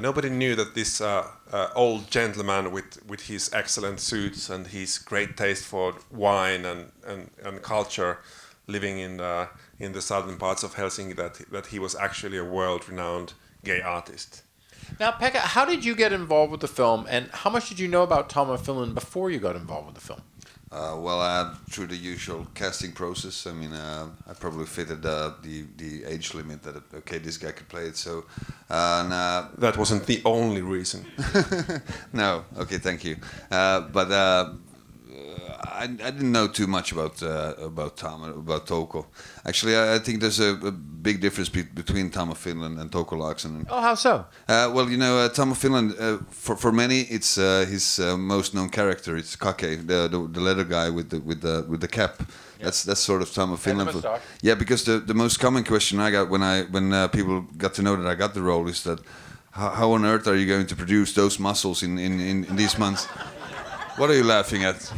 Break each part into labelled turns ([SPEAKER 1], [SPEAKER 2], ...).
[SPEAKER 1] Nobody knew that this old gentleman with his excellent suits and his great taste for wine and culture, living in the southern parts of Helsinki, that he was actually a world-renowned gay artist.
[SPEAKER 2] Now, Pekka, how did you get involved with the film, and how much did you know about Tom of Finland before you got involved with the film?
[SPEAKER 3] Well, through the usual casting process. I mean, I probably fitted the age limit that okay, this guy could play it. So,
[SPEAKER 1] that wasn't the only reason.
[SPEAKER 3] No, okay, thank you. But I didn't know too much about Tom, about Touko. Actually, I think there's a big difference between Tom of Finland and Touko Laaksonen.
[SPEAKER 2] Oh, how so?
[SPEAKER 3] Well, you know, Tom of Finland, for many, it's his most known character. It's Kake, the leather guy with the cap. Yep. That's sort of Tom of Finland. Yeah, because the most common question I got when people got to know that I got the role is that how on earth are you going to produce those muscles in these months? What are you laughing at?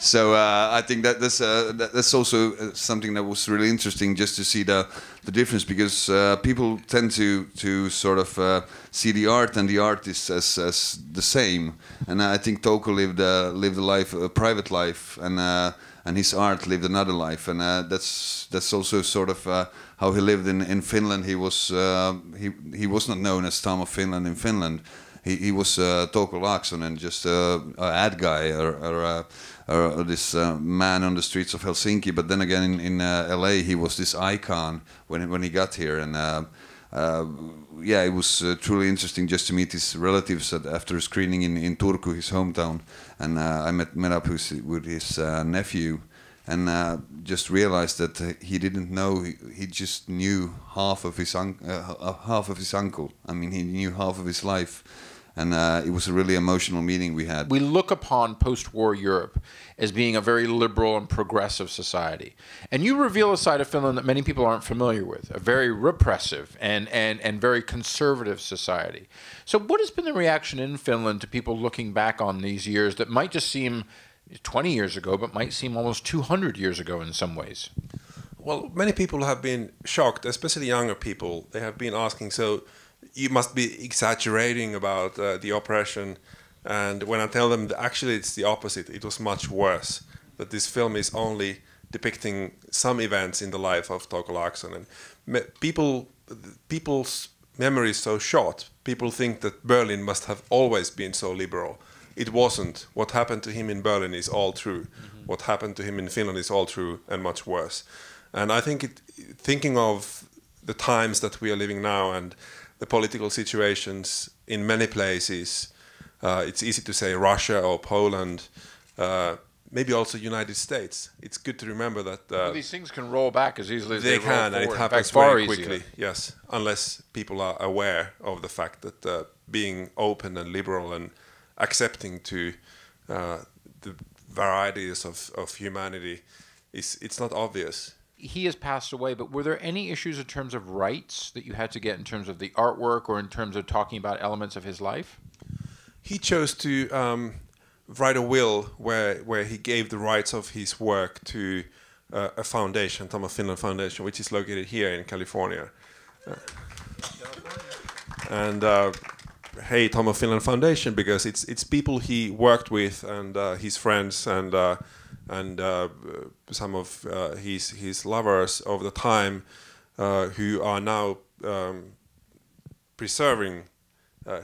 [SPEAKER 3] So I think that's also something that was really interesting, just to see the difference, because people tend to sort of see the art and the artist as the same, and I think Touko lived a private life, and his art lived another life, and that's also sort of how he lived in Finland. He was not known as Tom of Finland in Finland. He was Touko Laaksonen, just an ad guy or this man on the streets of Helsinki. But then again, in LA, he was this icon when he got here, and yeah, it was truly interesting just to meet his relatives after a screening in Turku, his hometown, and I met up with his nephew. And just realized that he didn't know. He just knew half of his uncle. I mean, he knew half of his life, and it was a really emotional meeting we had.
[SPEAKER 2] We look upon post-war Europe as being a very liberal and progressive society, and you reveal a side of Finland that many people aren't familiar with: a very repressive and very conservative society. So, what has been the reaction in Finland to people looking back on these years that might just seem 20 years ago, but might seem almost 200 years ago in some ways?
[SPEAKER 1] Well, many people have been shocked, especially younger people. They have been asking, so you must be exaggerating about the oppression. And when I tell them that actually it's the opposite, it was much worse, that this film is only depicting some events in the life of Touko Laaksonen. People's memory is so short. People think that Berlin must have always been so liberal. It wasn't. What happened to him in Berlin is all true. Mm-hmm. What happened to him in Finland is all true and much worse. And I think thinking of the times that we are living now and the political situations in many places, it's easy to say Russia or Poland, maybe also United States. It's good to remember that
[SPEAKER 2] well, these things can roll back as easily as they roll
[SPEAKER 1] can,
[SPEAKER 2] forward.
[SPEAKER 1] and it happens very quickly. Yes, unless people are aware of the fact that being open and liberal and accepting to the varieties of humanity it's not obvious.
[SPEAKER 2] He has passed away, but were there any issues in terms of rights that you had to get in terms of the artwork or in terms of talking about elements of his life?
[SPEAKER 1] He chose to write a will where he gave the rights of his work to a foundation, Tom of Finland Foundation, which is located here in California. And hey, Tom of Finland Foundation, because it's people he worked with and his friends and some of his lovers over the time who are now preserving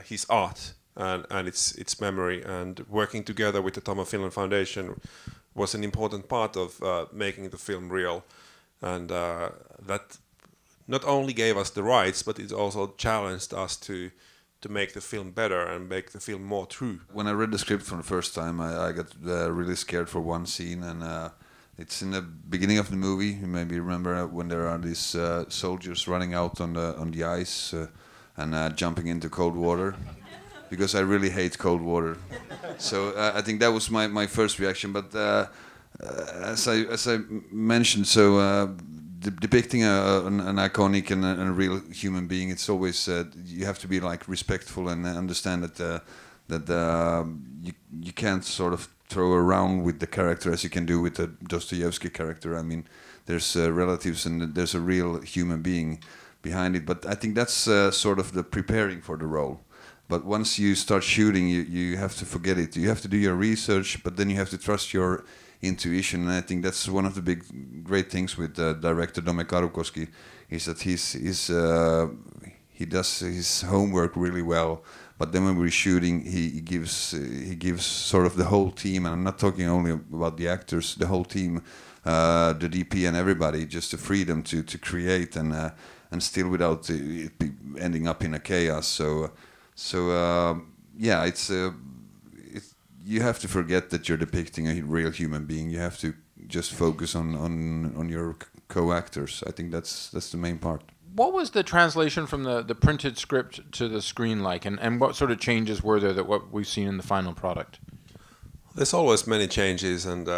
[SPEAKER 1] his art and its memory, and working together with the Tom of Finland Foundation was an important part of making the film real, and that not only gave us the rights, but it also challenged us to make the film better and make the film more true.
[SPEAKER 3] When I read the script for the first time, I got really scared for one scene, and it's in the beginning of the movie. You maybe remember when there are these soldiers running out on the ice and jumping into cold water, because I really hate cold water. So I think that was my first reaction. But as I mentioned, so. Depicting an iconic and a real human being, it's always you have to be like respectful and understand that you can't sort of throw around with the character as you can do with the Dostoevsky character. I mean, there's relatives and there's a real human being, behind it. But I think that's sort of the preparing for the role. But once you start shooting, you have to forget it. You have to do your research, but then you have to trust your intuition. And I think that's one of the great things with director Dome Karukoski, is that he does his homework really well. But then when we're shooting, he gives sort of the whole team, and I'm not talking only about the actors, the whole team, the DP and everybody, just the freedom to create and still without it ending up in a chaos. So yeah, you have to forget that you're depicting a real human being. You have to just focus on your co-actors. I think that's the main part.
[SPEAKER 2] What was the translation from the printed script to the screen like, and what sort of changes were there that what we've seen in the final product?
[SPEAKER 1] There's always many changes, and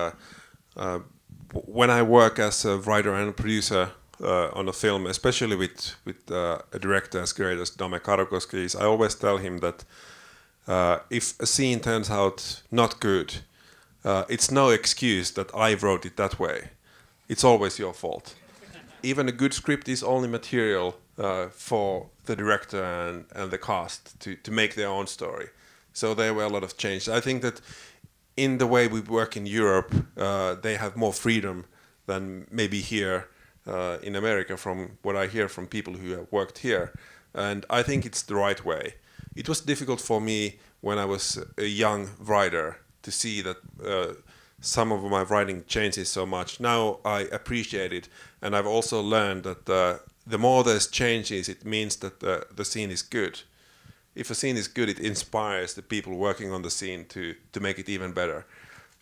[SPEAKER 1] when I work as a writer and a producer on a film, especially with a director as great as Dome Karukoski is, I always tell him that if a scene turns out not good, it's no excuse that I wrote it that way. It's always your fault. Even a good script is only material for the director and the cast to make their own story. So there were a lot of changes. I think that in the way we work in Europe, they have more freedom than maybe here in America, from what I hear from people who have worked here. And I think it's the right way. It was difficult for me when I was a young writer to see that some of my writing changes so much. Now I appreciate it, and I've also learned that the more there's changes, it means that the scene is good. If a scene is good, it inspires the people working on the scene to make it even better.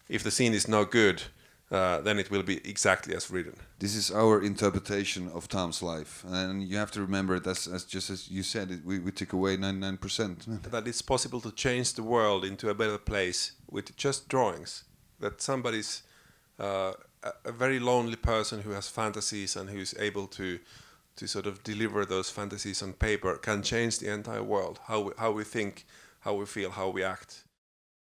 [SPEAKER 1] If the scene is no good, then it will be exactly as written.
[SPEAKER 3] This is our interpretation of Tom's life, and you have to remember it as just as you said. We took away 99%.
[SPEAKER 1] That it's possible to change the world into a better place with just drawings. That somebody's a very lonely person who has fantasies and who's able to sort of deliver those fantasies on paper can change the entire world. How we think, how we feel, how we act.